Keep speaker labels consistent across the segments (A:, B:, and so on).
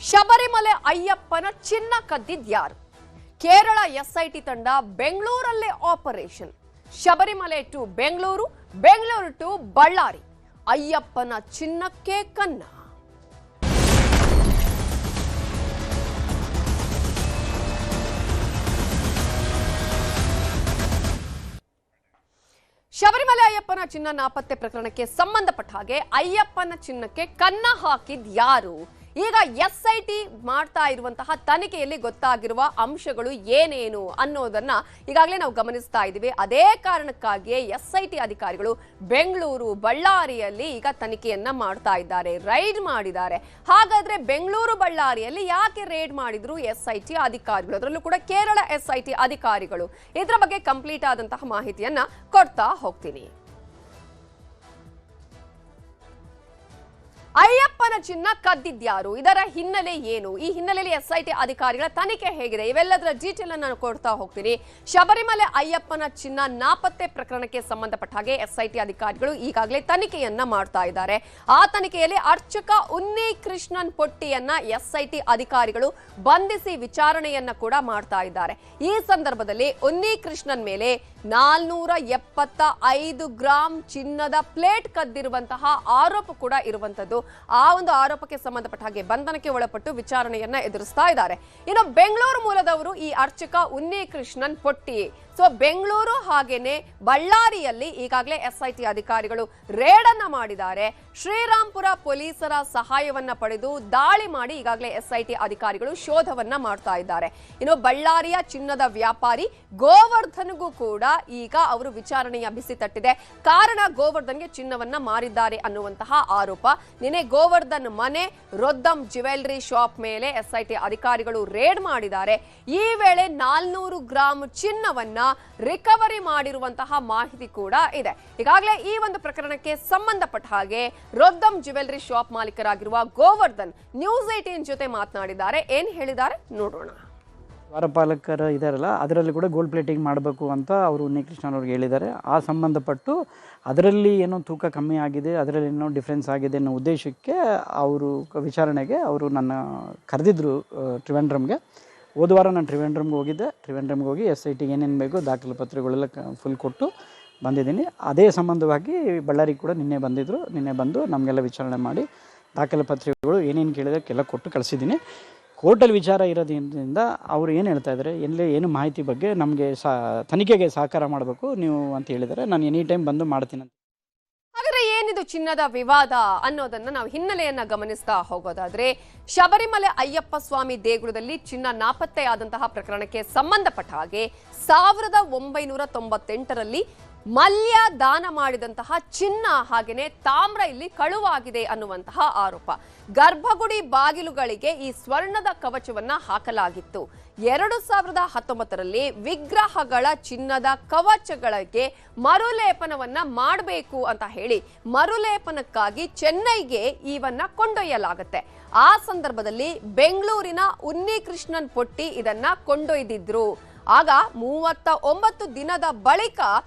A: ಶಬರಿಮಲೆ ಅಯ್ಯಪ್ಪನ ಚಿನ್ನ ಕದ್ದಿದ್ಯಾರು? ಕೇರಳ ಎಸ್ಐಟಿ ತಂಡ ಬೆಂಗಳೂರಲ್ಲೇ operation. Sabarimala to Bengaluru, Bengaluru to Ballari. ಅಯ್ಯಪ್ಪನ ಚಿನ್ನಕ್ಕೆ ಕನ್ನ. ಶಬರಿಮಲೆ ಅಯ್ಯಪ್ಪನ ಚಿನ್ನ ನಾಪತ್ತೆ ಪ್ರಕರಣಕ್ಕೆ ಸಂಬಂಧಪಟ್ಟ ಹಾಗೆ ಅಯ್ಯಪ್ಪನ ಚಿನ್ನಕ್ಕೆ ಕನ್ನ ಹಾಕಿದ್ಯಾರು? ಈಗ ಎಸ್ಐಟಿ ಮಾಡ್ತಾ ಇರುವಂತಹ ತನಿಖೆಯಲ್ಲಿ ಗೊತ್ತಾಗಿರುವ ಅಂಶಗಳು ಏನೇನು ಅನ್ನೋದನ್ನ ಈಗಾಗಲೇ ನಾವು ಗಮನಿಸ್ತಾ ಇದ್ದೀವಿ. ಅದೇ ಕಾರಣಕ್ಕಾಗಿಯೇ ಎಸ್ಐಟಿ ಅಧಿಕಾರಿಗಳು ಬೆಂಗಳೂರು, ಬಳ್ಳಾರಿಯಲ್ಲಿ ಈಗ ತನಿಖೆಯನ್ನ ಮಾಡ್ತಾ ಇದ್ದಾರೆ, ರೈಡ್ ಮಾಡಿದ್ದಾರೆ. ಹಾಗಾದ್ರೆ ಬೆಂಗಳೂರು, ಬಳ್ಳಾರಿಯಲ್ಲಿ ಯಾಕೆ ರೇಡ್ ಮಾಡಿದ್ರು ಎಸ್ಐಟಿ ಅಧಿಕಾರಿಗಳು? ಅದರಲ್ಲೂ ಕೂಡ ಕೇರಳ ಎಸ್ಐಟಿ ಅಧಿಕಾರಿಗಳು. ಇದರ ಬಗ್ಗೆ ಕಂಪ್ಲೀಟ್ ಆದಂತಹ ಮಾಹಿತಿಯನ್ನ ಕೊಡ್ತಾ ಹೋಗ್ತೀನಿ. ಅಯ್ಯಪ್ಪನ ಚಿನ್ನ ಕದ್ದಿದ್ಯಾರು? ಇದರ ಹಿನ್ನೆಲೆ ಏನು? ಈ ಹಿನ್ನೆಲೆಯಲ್ಲಿ ಎಸ್ಐಟಿ ಅಧಿಕಾರಿಗಳ ತನಿಖೆ ಹೇಗಿದೆ? ಇವೆಲ್ಲದರ ಡೀಟೇಲ್ ನಾನು ಕೊಡ್ತಾ ಹೋಗ್ತೀನಿ. ಶಬರಿಮಲೆ ಅಯ್ಯಪ್ಪನ ಚಿನ್ನ ನಾಪತ್ತೆ ಪ್ರಕರಣಕ್ಕೆ ಸಂಬಂಧಪಟ್ಟ ಹಾಗೆ ಎಸ್ಐಟಿ ಅಧಿಕಾರಿಗಳು ಈಗಾಗಲೇ ತನಿಖೆಯನ್ನ ಮಾಡ್ತಾ ಇದ್ದಾರೆ. ಆ ತನಿಖೆಯಲ್ಲಿ ಅರ್ಚಕ ಉನ್ನಿ ಕೃಷ್ಣನ್ ಪೊಟ್ಟಿಯನ್ನ ಎಸ್ಐಟಿ ಅಧಿಕಾರಿಗಳು ಬಂಧಿಸಿ ವಿಚಾರಣೆಯನ್ನ ಕೂಡ ಮಾಡ್ತಾ ಇದ್ದಾರೆ. ಈ ಸಂದರ್ಭದಲ್ಲಿ ಉನ್ನಿ ಕೃಷ್ಣನ್ ಮೇಲೆ 475 ಗ್ರಾಂ ಚಿನ್ನದ ಪ್ಲೇಟ್ ಕದ್ದಿರುವಂತಹ ಆರೋಪ ಕೂಡ ಇರುವಂತದ್ದು. ಆ ಒಂದು ಆರೋಪಕ್ಕೆ ಸಂಬಂಧಪಟ್ಟ ಹಾಗೆ ಬಂಧನಕ್ಕೆ ಒಳಪಟ್ಟು ವಿಚಾರಣೆಯನ್ನ ಎದುರಿಸ್ತಾ ಇದ್ದಾರೆ. ಇನ್ನು ಬೆಂಗಳೂರು ಮೂಲದವರು ಈ ಅರ್ಚಕ ಉನ್ನಿ ಕೃಷ್ಣನ್ ಪೊಟ್ಟಿ. ಸೊ ಬೆಂಗಳೂರು ಹಾಗೇನೆ ಬಳ್ಳಾರಿಯಲ್ಲಿ ಈಗಾಗಲೇ ಎಸ್ಐಟಿ ಅಧಿಕಾರಿಗಳು ರೇಡ್ ಅನ್ನ ಮಾಡಿದ್ದಾರೆ. ಶ್ರೀರಾಂಪುರ ಪೊಲೀಸರ ಸಹಾಯವನ್ನ ಪಡೆದು ದಾಳಿ ಮಾಡಿ ಈಗಾಗಲೇ ಎಸ್ಐಟಿ ಅಧಿಕಾರಿಗಳು ಶೋಧವನ್ನ ಮಾಡ್ತಾ ಇದ್ದಾರೆ. ಇನ್ನು ಬಳ್ಳಾರಿಯ ಚಿನ್ನದ ವ್ಯಾಪಾರಿ ಗೋವರ್ಧನ್ಗೂ ಕೂಡ ಈಗ ಅವರು ವಿಚಾರಣೆಯ ಬಿಸಿ ತಟ್ಟಿದೆ. ಕಾರಣ ಗೋವರ್ಧನ್ಗೆ ಚಿನ್ನವನ್ನ ಮಾರಿದ್ದಾರೆ ಅನ್ನುವಂತಹ ಆರೋಪ. ನಿನ್ನೆ ಗೋವರ್ಧನ್ ಮನೆ, ರೊದ್ದಂ ಜ್ಯುವೆಲರಿ ಶಾಪ್ ಮೇಲೆ ಎಸ್ಐಟಿ ಅಧಿಕಾರಿಗಳು ರೇಡ್ ಮಾಡಿದ್ದಾರೆ. ಈ ವೇಳೆ 400 ಗ್ರಾಂ ಚಿನ್ನವನ್ನ ರಿಕವರಿ ಮಾಡಿರುವಂತಹ ಮಾಹಿತಿ ಕೂಡ ಇದೆ. ಈಗಾಗಲೇ ಈ ಒಂದು ಪ್ರಕರಣಕ್ಕೆ ಸಂಬಂಧಪಟ್ಟ ಹಾಗೆ ರೊದ್ದಂ ಜ್ಯುವೆಲರಿ ಶಾಪ್ ಮಾಲೀಕರಾಗಿರುವ ಗೋವರ್ಧನ್ ನ್ಯೂಸ್ 18 ಜೊತೆ ಮಾತನಾಡಿದ್ದಾರೆ. ಏನ್ ಹೇಳಿದ್ದಾರೆ ನೋಡೋಣ.
B: ದ್ವಾರಪಾಲಕರು ಇದಾರಲ್ಲ, ಅದರಲ್ಲಿ ಕೂಡ ಗೋಲ್ಡ್ ಪ್ಲೇಟಿಂಗ್ ಮಾಡಬೇಕು ಅಂತ ಅವರು ಉನ್ನಿಕೃಷ್ಣನ್ ಅವ್ರಿಗೆ ಹೇಳಿದ್ದಾರೆ. ಆ ಸಂಬಂಧಪಟ್ಟು ಅದರಲ್ಲಿ ಏನೋ ತೂಕ ಕಮ್ಮಿ ಆಗಿದೆ, ಅದರಲ್ಲಿ ಏನೋ ಡಿಫ್ರೆನ್ಸ್ ಆಗಿದೆ ಅನ್ನೋ ಉದ್ದೇಶಕ್ಕೆ ಅವರು ವಿಚಾರಣೆಗೆ ಅವರು ನನ್ನ ಕರೆದಿದ್ರು ಟ್ರಿವೆಂಡ್ರಮ್ಗೆ. ಹೋದ ವಾರ ನಾನು ಟ್ರಿವೆಂಡ್ರಮ್ಗೆ ಹೋಗಿದ್ದೆ. ಟ್ರಿವೆಂಡ್ರಮ್ಗೆ ಹೋಗಿ ಎಸ್ಐಟಿಗೆ ಏನೇನು ಬೇಕು ದಾಖಲೆ ಪತ್ರಗಳೆಲ್ಲ ಫುಲ್ ಕೊಟ್ಟು ಬಂದಿದ್ದೀನಿ. ಅದೇ ಸಂಬಂಧವಾಗಿ ಬಳ್ಳಾರಿಗೆ ಕೂಡ ನಿನ್ನೆ ಬಂದಿದ್ದರು. ನಿನ್ನೆ ಬಂದು ನಮಗೆಲ್ಲ ವಿಚಾರಣೆ ಮಾಡಿ ದಾಖಲೆ ಪತ್ರಿಕೆಗಳು ಏನೇನು ಕೇಳಿದಕ್ಕೆಲ್ಲ ಕೊಟ್ಟು ಕಳಿಸಿದ್ದೀನಿ. ಕೋರ್ಟಲ್ಲಿ ವಿಚಾರ ಇರೋದ್ರಿಂದ ಅವರು ಏನು ಹೇಳ್ತಾ ಇದ್ದಾರೆ, ಎಲ್ಲೇ ಏನು ಮಾಹಿತಿ ಬಗ್ಗೆ ನಮಗೆ ತನಿಖೆಗೆ ಸಹಕಾರ ಮಾಡಬೇಕು ನೀವು ಅಂತ ಹೇಳಿದ್ದಾರೆ. ನಾನು ಎನಿ ಟೈಮ್ ಬಂದು ಮಾಡ್ತೀನಿ ಅಂತ.
A: ಹಾಗಾದ್ರೆ ಏನಿದು ಚಿನ್ನದ ವಿವಾದ ಅನ್ನೋದನ್ನ ನಾವು ಹಿನ್ನೆಲೆಯನ್ನ ಗಮನಿಸ್ತಾ ಹೋಗೋದಾದ್ರೆ, ಶಬರಿಮಲೆ ಅಯ್ಯಪ್ಪ ಸ್ವಾಮಿ ದೇಗುಲದಲ್ಲಿ ಚಿನ್ನ ನಾಪತ್ತೆಯಾದಂತಹ ಪ್ರಕರಣಕ್ಕೆ ಸಂಬಂಧಪಟ್ಟ ಹಾಗೆ 1998ರಲ್ಲಿ ಮಲ್ಯ ದಾನ ಮಾಡಿದಂತಹ ಚಿನ್ನ ಹಾಗೇನೆ ತಾಮ್ರ ಇಲ್ಲಿ ಕಳುವಾಗಿದೆ ಅನ್ನುವಂತಹ ಆರೋಪ. ಗರ್ಭಗುಡಿ ಬಾಗಿಲುಗಳಿಗೆ ಈ ಸ್ವರ್ಣದ ಕವಚವನ್ನ ಹಾಕಲಾಗಿತ್ತು. 2019ರಲ್ಲಿ ವಿಗ್ರಹಗಳ ಚಿನ್ನದ ಕವಚಗಳಿಗೆ ಮರುಲೇಪನವನ್ನ ಮಾಡಬೇಕು ಅಂತ ಹೇಳಿ ಮರುಲೇಪನಕ್ಕಾಗಿ ಚೆನ್ನೈಗೆ ಇವನ್ನ ಕೊಂಡೊಯ್ಯಲಾಗುತ್ತೆ. ಆ ಸಂದರ್ಭದಲ್ಲಿ ಬೆಂಗಳೂರಿನ ಉನ್ನಿ ಕೃಷ್ಣನ್ ಪೊಟ್ಟಿ ಇದನ್ನ ಕೊಂಡೊಯ್ದಿದ್ರು. ಆಗ 39 ದಿನದ ಬಳಿಕ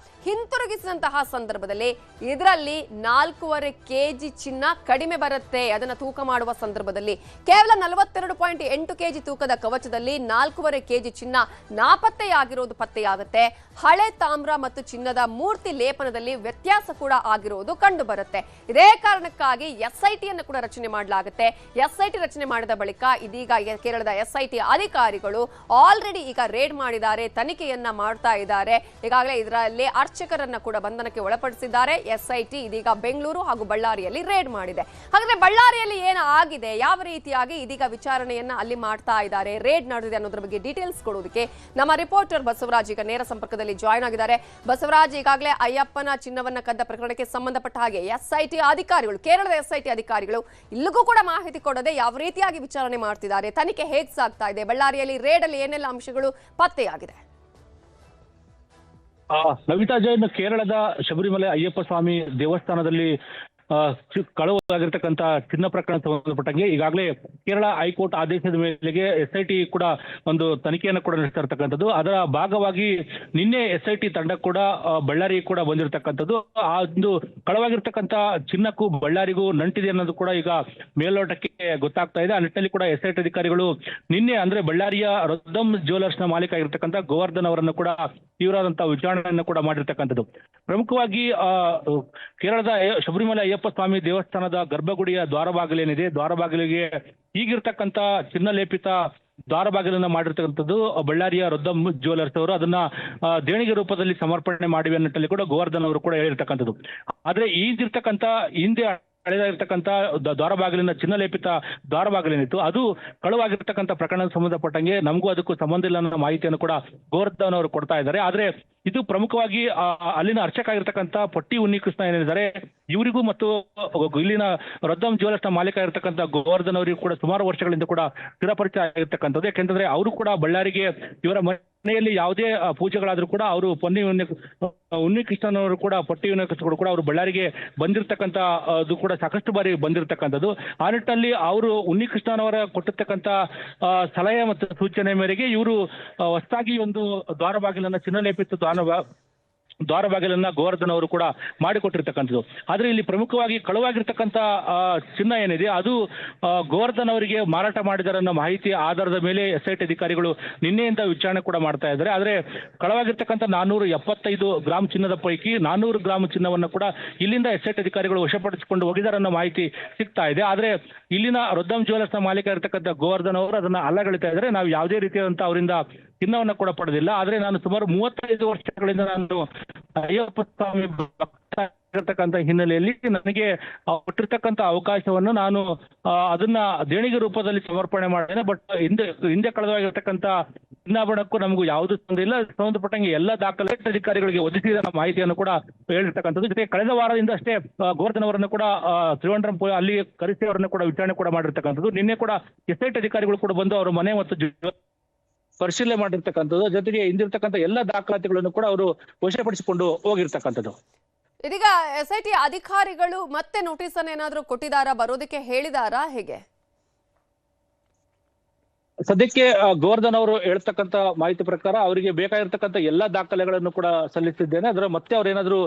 A: ಹಿಂತಿರುಗಿಸಿದಂತಹ ಸಂದರ್ಭದಲ್ಲಿ ಇದರಲ್ಲಿ 4.5 kg ಚಿನ್ನ ಕಡಿಮೆ ಬರುತ್ತೆ. ಅದನ್ನ ತೂಕ ಮಾಡುವ ಸಂದರ್ಭದಲ್ಲಿ ಕೇವಲ 42.8 kg ತೂಕದ ಕವಚದಲ್ಲಿ 4.5 kg ಚಿನ್ನ ನಾಪತ್ತೆಯಾಗಿರೋದು ಪತ್ತೆಯಾಗುತ್ತೆ. ಹಳೆ ತಾಮ್ರ ಮತ್ತು ಚಿನ್ನದ ಮೂರ್ತಿ ಲೇಪನದಲ್ಲಿ ವ್ಯತ್ಯಾಸ ಕೂಡ ಆಗಿರೋದು ಕಂಡು ಬರುತ್ತೆ. ಇದೇ ಕಾರಣಕ್ಕಾಗಿ ಎಸ್ಐಟಿಯನ್ನು ಕೂಡ ರಚನೆ ಮಾಡಲಾಗುತ್ತೆ. ಎಸ್ಐಟಿ ರಚನೆ ಮಾಡಿದ ಬಳಿಕ ಇದೀಗ ಕೇರಳದ ಎಸ್ಐಟಿ ಅಧಿಕಾರಿಗಳು ಆಲ್ರೆಡಿ ಈಗ ರೇಡ್ ಮಾಡಿದ್ದಾರೆ, ತನಿಖೆಯನ್ನ ಮಾಡ್ತಾ ಇದ್ದಾರೆ. ಈಗಾಗಲೇ ಇದರಲ್ಲಿ ಅರ್ಚಕರನ್ನ ಕೂಡ ಬಂಧನಕ್ಕೆ ಒಳಪಡಿಸಿದ್ದಾರೆ. ಎಸ್ಐಟಿ ಇದೀಗ ಬೆಂಗಳೂರು ಹಾಗೂ ಬಳ್ಳಾರಿಯಲ್ಲಿ ರೇಡ್ ಮಾಡಿದೆ. ಹಾಗಾದ್ರೆ ಬಳ್ಳಾರಿಯಲ್ಲಿ ಏನು ಆಗಿದೆ, ಯಾವ ರೀತಿಯಾಗಿ ಇದೀಗ ವಿಚಾರಣೆಯನ್ನ ಅಲ್ಲಿ ಮಾಡ್ತಾ ಇದ್ದಾರೆ, ರೇಡ್ ನಡೆದಿದೆ ಅನ್ನೋದ್ರ ಬಗ್ಗೆ ಡೀಟೇಲ್ಸ್ ಕೊಡೋದಕ್ಕೆ ನಮ್ಮ ರಿಪೋರ್ಟರ್ ಬಸವರಾಜ್ ಈಗ ನೇರ ಸಂಪರ್ಕದಲ್ಲಿ ಜಾಯ್ನ್ ಆಗಿದ್ದಾರೆ. ಬಸವರಾಜ್, ಈಗಾಗಲೇ ಅಯ್ಯಪ್ಪನ ಚಿನ್ನವನ್ನ ಕದ್ದ ಪ್ರಕರಣಕ್ಕೆ ಸಂಬಂಧಪಟ್ಟ ಹಾಗೆ ಎಸ್ಐಟಿ ಅಧಿಕಾರಿಗಳು, ಕೇರಳದ ಎಸ್ಐಟಿ ಅಧಿಕಾರಿಗಳು ಇಲ್ಲಿಗೂ ಕೂಡ ಮಾಹಿತಿ ಕೊಡದೆ ಯಾವ ರೀತಿಯಾಗಿ ವಿಚಾರಣೆ ಮಾಡ್ತಿದ್ದಾರೆ, ತನಿಖೆ ಹೇಗೆ ಸಾಗ್ತಾ ಇದೆ, ಬಳ್ಳಾರಿಯಲ್ಲಿ ರೇಡ್ ಅಲ್ಲಿ ಏನೆಲ್ಲ ಅಂಶಗಳು ಪತ್ತೆಯಾಗಿದೆ?
C: ನವಿತಾ ಜೈನ್, ಕೇರಳದ ಶಬರಿಮಲೆ ಅಯ್ಯಪ್ಪ ಸ್ವಾಮಿ ದೇವಸ್ಥಾನದಲ್ಲಿ ಕಳವಾಗಿರ್ತಕ್ಕಂಥ ಚಿನ್ನ ಪ್ರಕರಣ ಸಂಬಂಧಪಟ್ಟಂಗೆ ಈಗಾಗಲೇ ಕೇರಳ ಹೈಕೋರ್ಟ್ ಆದೇಶದ ಮೇರೆಗೆ SIT ಕೂಡ ಒಂದು ತನಿಖೆಯನ್ನು ಕೂಡ ನಡೆಸ್ತಾ ಇರ್ತಕ್ಕಂಥದ್ದು. ಅದರ ಭಾಗವಾಗಿ ನಿನ್ನೆ SIT ತಂಡ ಕೂಡ ಬಳ್ಳಾರಿ ಕೂಡ ಬಂದಿರತಕ್ಕಂಥದ್ದು. ಆ ಒಂದು ಕಳವಾಗಿರ್ತಕ್ಕಂಥ ಚಿನ್ನಕ್ಕೂ ಬಳ್ಳಾರಿಗೂ ನಂಟಿದೆ ಅನ್ನೋದು ಕೂಡ ಈಗ ಮೇಲ್ನೋಟಕ್ಕೆ ಗೊತ್ತಾಗ್ತಾ ಇದೆ. ಆ ನಿಟ್ಟಿನಲ್ಲಿ ಕೂಡ SIT ಅಧಿಕಾರಿಗಳು ನಿನ್ನೆ ಅಂದ್ರೆ ಬಳ್ಳಾರಿಯ ರೊದ್ದಂ ಜ್ಯುವೆಲರ್ಸ್ ನ ಮಾಲೀಕ ಆಗಿರ್ತಕ್ಕಂಥ ಗೋವರ್ಧನ್ ಅವರನ್ನು ಕೂಡ ತೀವ್ರವಾದಂತಹ ವಿಚಾರಣೆಯನ್ನು ಕೂಡ ಮಾಡಿರ್ತಕ್ಕಂಥದ್ದು. ಪ್ರಮುಖವಾಗಿ ಕೇರಳದ ಶಬರಿಮಲೆ ಅಯ್ಯಪ್ಪ ಸ್ವಾಮಿ ದೇವಸ್ಥಾನದ ಗರ್ಭಗುಡಿಯ ದ್ವಾರಬಾಗಿಲೇನಿದೆ, ದ್ವಾರಬಾಗಿಲಿಗೆ ಈಗಿರ್ತಕ್ಕಂಥ ಚಿನ್ನ ಲೇಪಿತ ದ್ವಾರಬಾಗಿಲನ್ನ ಮಾಡಿರ್ತಕ್ಕಂಥದ್ದು ಬಳ್ಳಾರಿಯ ರೊದ್ದಂ ಜ್ಯುವೆಲರ್ಸ್ ಅವರು ಅದನ್ನ ದೇಣಿಗೆ ರೂಪದಲ್ಲಿ ಸಮರ್ಪಣೆ ಮಾಡಿವೆ ಅನ್ನೋಲ್ಲಿ ಕೂಡ ಗೋವರ್ಧನ್ ಅವರು ಕೂಡ ಹೇಳಿರ್ತಕ್ಕಂಥದ್ದು. ಆದ್ರೆ ಈಗಿರ್ತಕ್ಕಂಥ ಹಿಂದೆ ಹಳೆದಾಗಿರ್ತಕ್ಕಂಥ ದ್ವಾರಬಾಗಿಲಿನ ಚಿನ್ನ ಲೇಪಿತ ದ್ವಾರಬಾಗಿಲೇನಿತ್ತು ಅದು ಕಳುವಾಗಿರ್ತಕ್ಕಂಥ ಪ್ರಕರಣಕ್ಕೆ ಸಂಬಂಧಪಟ್ಟಂಗೆ ನಮಗೂ ಅದಕ್ಕೂ ಸಂಬಂಧ ಇಲ್ಲ ಅನ್ನೋ ಮಾಹಿತಿಯನ್ನು ಕೂಡ ಗೋವರ್ಧನ್ ಅವರು ಕೊಡ್ತಾ ಇದ್ದಾರೆ. ಆದ್ರೆ ಇದು ಪ್ರಮುಖವಾಗಿ ಅಲ್ಲಿನ ಅರ್ಚಕ ಆಗಿರ್ತಕ್ಕಂಥ ಪಟ್ಟಿ ಉನ್ನಿಕೃಷ್ಣ ಏನಿದ್ದಾರೆ ಇವರಿಗೂ ಮತ್ತು ಇಲ್ಲಿನ ರೊದ್ದಂ ಜ್ಯುವೆಲರ್ಸ್ ನ ಮಾಲೀಕ ಆಗಿರ್ತಕ್ಕಂಥ ಗೋವರ್ಧನ್ ಅವರಿಗೂ ಕೂಡ ಸುಮಾರು ವರ್ಷಗಳಿಂದ ಕೂಡ ಸ್ಥಿರಪರಿಚಯ ಆಗಿರ್ತಕ್ಕಂಥದ್ದು. ಯಾಕೆಂದ್ರೆ ಅವರು ಕೂಡ ಬಳ್ಳಾರಿಗೆ ಇವರ ಮನೆಯಲ್ಲಿ ಯಾವುದೇ ಪೂಜೆಗಳಾದ್ರೂ ಕೂಡ ಅವರು ಉನ್ನಿಕೃಷ್ಣನವರು ಕೂಡ ಪಟ್ಟಿ ಉನ್ನಿಕೃಷ್ಣ ಕೂಡ ಅವರು ಬಳ್ಳಾರಿಗೆ ಬಂದಿರತಕ್ಕಂಥ ಅದು ಕೂಡ ಸಾಕಷ್ಟು ಬಾರಿ ಬಂದಿರತಕ್ಕಂಥದ್ದು. ಆ ನಿಟ್ಟಿನಲ್ಲಿ ಅವರು ಉನ್ನಿಕೃಷ್ಣನವರ ಕೊಟ್ಟಿರ್ತಕ್ಕಂಥ ಸಲಹೆ ಮತ್ತು ಸೂಚನೆ ಮೇರೆಗೆ ಇವರು ಹೊಸದಾಗಿ ಒಂದು ದ್ವಾರಬಾಗಿಲನ್ನ ಚಿನ್ನಲೇಪಿತ ದ್ವಾರಬಾಗಿಲನ್ನ ಗೋವರ್ಧನ್ ಅವರು ಕೂಡ ಮಾಡಿಕೊಟ್ಟಿರ್ತಕ್ಕಂಥದ್ದು. ಆದ್ರೆ ಇಲ್ಲಿ ಪ್ರಮುಖವಾಗಿ ಕಳುವಾಗಿರ್ತಕ್ಕಂಥ ಚಿನ್ನ ಏನಿದೆ ಅದು ಗೋವರ್ಧನ್ ಅವರಿಗೆ ಮಾರಾಟ ಮಾಡಿದಾರೆ ಅನ್ನೋ ಮಾಹಿತಿ ಆಧಾರದ ಮೇಲೆ SIT ಅಧಿಕಾರಿಗಳು ನಿನ್ನೆಯಿಂದ ವಿಚಾರಣೆ ಕೂಡ ಮಾಡ್ತಾ ಇದ್ದಾರೆ. ಆದ್ರೆ ಕಳವಾಗಿರ್ತಕ್ಕಂಥ 475 ಗ್ರಾಂ ಚಿನ್ನದ ಪೈಕಿ 400 ಗ್ರಾಂ ಚಿನ್ನವನ್ನು ಕೂಡ ಇಲ್ಲಿಂದ SIT ಅಧಿಕಾರಿಗಳು ವಶಪಡಿಸಿಕೊಂಡು ಹೋಗಿದ್ದಾರೆ ಅನ್ನೋ ಮಾಹಿತಿ ಸಿಗ್ತಾ ಇದೆ. ಆದ್ರೆ ಇಲ್ಲಿನ ರೊದ್ದಂ ಜ್ಯುವೆಲರ್ಸ್ ನ ಮಾಲೀಕ ಇರತಕ್ಕಂಥ ಗೋವರ್ಧನ್ ಅವರು ಅದನ್ನ ಅಲ್ಲಗಳಿತಾ ಇದ್ದಾರೆ. ನಾವು ಯಾವುದೇ ರೀತಿಯಾದಂತ ಅವರಿಂದ ಚಿನ್ನವನ್ನ ಕೂಡ ಪಡೆದಿಲ್ಲ. ಆದ್ರೆ ನಾನು ಸುಮಾರು 35 ವರ್ಷಗಳಿಂದ ನಾನು ಅಯ್ಯಪ್ಪ ಸ್ವಾಮಿ ಭಕ್ತರಾಗಿರ್ತಕ್ಕಂಥ ಹಿನ್ನೆಲೆಯಲ್ಲಿ ನನಗೆ ಕೊಟ್ಟಿರ್ತಕ್ಕಂಥ ಅವಕಾಶವನ್ನು ನಾನು ಅದನ್ನ ದೇಣಿಗೆ ರೂಪದಲ್ಲಿ ಸಮರ್ಪಣೆ ಮಾಡಿದ್ದೇನೆ. ಬಟ್ ಹಿಂದೆ ಕಳೆದವಾಗಿರ್ತಕ್ಕಂಥ ಚಿನ್ನಾಭರಣಕ್ಕೂ ನಮಗೂ ಯಾವುದೂ ಸಂಬಂಧ ಇಲ್ಲ. ಸಂಬಂಧಪಟ್ಟಂಗೆ ಎಲ್ಲ ದಾಖಲೆ ಅಧಿಕಾರಿಗಳಿಗೆ ಒದಗಿಸಿದ ಮಾಹಿತಿಯನ್ನು ಕೂಡ ಹೇಳಿರ್ತಕ್ಕಂಥದ್ದು. ಜೊತೆಗೆ ಕಳೆದ ವಾರದಿಂದ ಅಷ್ಟೇ ಗೋವರ್ಧನ್ ಅವರನ್ನು ಕೂಡ ತ್ರಿವಂಡ್ರಂ ಅಲ್ಲಿ ಕರೆಸಿ ಅವರನ್ನು ಕೂಡ ವಿಚಾರಣೆ ಕೂಡ ಮಾಡಿರ್ತಕ್ಕಂಥದ್ದು. ನಿನ್ನೆ ಕೂಡ SIT ಅಧಿಕಾರಿಗಳು ಕೂಡ ಬಂದು ಅವರ ಮನೆ ಮತ್ತು ಪರಿಶೀಲನೆ ಮಾಡಿರ್ತಕ್ಕಂಥದ್ದು. ಜೊತೆಗೆ ಹಿಂದಿರ್ತಕ್ಕಂಥ ಎಲ್ಲ ದಾಖಲಾತಿಗಳನ್ನು ಕೂಡ ಅವರು ವಶಪಡಿಸಿಕೊಂಡು ಹೋಗಿರ್ತಕ್ಕಂಥದ್ದು.
A: ಇದೀಗ SIT ಅಧಿಕಾರಿಗಳು ಮತ್ತೆ ನೋಟಿಸ್ ಅನ್ನು ಏನಾದರೂ ಕೊಟ್ಟಿದ್ದಾರಾ, ಬರೋದಕ್ಕೆ ಹೇಳಿದಾರಾ, ಹೇಗೆ?
C: ಸದ್ಯಕ್ಕೆ ಗೋವರ್ಧನ್ ಅವರು ಹೇಳ್ತಕ್ಕಂಥ ಮಾಹಿತಿ ಪ್ರಕಾರ ಅವರಿಗೆ ಬೇಕಾಗಿರ್ತಕ್ಕಂಥ ಎಲ್ಲಾ ದಾಖಲೆಗಳನ್ನು ಕೂಡ ಸಲ್ಲಿಸಿದ್ದೇನೆ. ಅದರ ಮತ್ತೆ ಅವ್ರೇನಾದ್ರು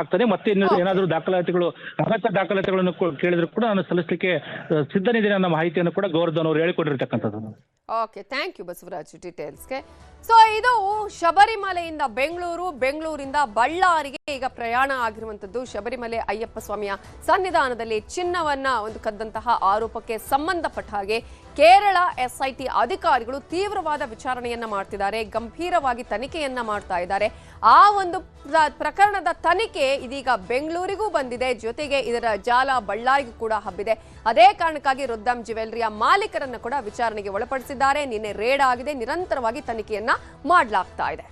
C: ಆಗ್ತಾನೆ ಮತ್ತೆ ಏನಾದ್ರು ದಾಖಲಾತಿಗಳು ಅಗತ್ಯ ದಾಖಲಾತಿಗಳನ್ನು ಕೇಳಿದ್ರು ಕೂಡ ನಾನು ಸಲ್ಲಿಸಲಿಕ್ಕೆ ಸಿದ್ಧನಿದ್ದೇನೆ ಅನ್ನೋ ಮಾಹಿತಿಯನ್ನು ಕೂಡ ಗೋವರ್ಧನ್ ಅವರು ಹೇಳಿಕೊಂಡಿರ್ತಕ್ಕಂಥದ್ದು.
A: ಓಕೆ, ಥ್ಯಾಂಕ್ ಯು ಬಸವರಾಜ್ ಡೀಟೇಲ್ಸ್ಗೆ. ಸೊ ಇದು ಶಬರಿಮಲೆಯಿಂದ ಬೆಂಗಳೂರಿಂದ ಬಳ್ಳಾರಿಗೆ ಈಗ ಪ್ರಯಾಣ ಆಗಿರುವಂತದ್ದು. ಶಬರಿಮಲೆ ಅಯ್ಯಪ್ಪ ಸ್ವಾಮಿಯ ಸನ್ನಿಧಾನದಲ್ಲಿ ಚಿನ್ನವನ್ನ ಒಂದು ಕದ್ದಂತಹ ಆರೋಪಕ್ಕೆ ಸಂಬಂಧಪಟ್ಟ ಹಾಗೆ ಕೇರಳ SIT ಅಧಿಕಾರಿಗಳು ತೀವ್ರವಾದ ವಿಚಾರಣೆಯನ್ನ ಮಾಡ್ತಿದ್ದಾರೆ, ಗಂಭೀರವಾಗಿ ತನಿಖೆಯನ್ನ ಮಾಡ್ತಾ ಇದ್ದಾರೆ. ಆ ಒಂದು ಪ್ರಕರಣದ ತನಿಖೆ ಇದೀಗ ಬೆಂಗಳೂರಿಗೂ ಬಂದಿದೆ, ಜೊತೆಗೆ ಇದರ ಜಾಲ ಬಳ್ಳಾರಿಗೂ ಕೂಡ ಹಬ್ಬಿದೆ. ಅದೇ ಕಾರಣಕ್ಕಾಗಿ ರೊದ್ದಂ ಜ್ಯುವೆಲರಿಯ ಮಾಲೀಕರನ್ನು ಕೂಡ ವಿಚಾರಣೆಗೆ ಒಳಪಡಿಸಿದ್ದಾರೆ. ನಿನ್ನೆ ರೇಡ್ ಆಗಿದೆ, ನಿರಂತರವಾಗಿ ತನಿಖೆಯನ್ನ ಮಾಡಲಾಗ್ತಾ ಇದೆ.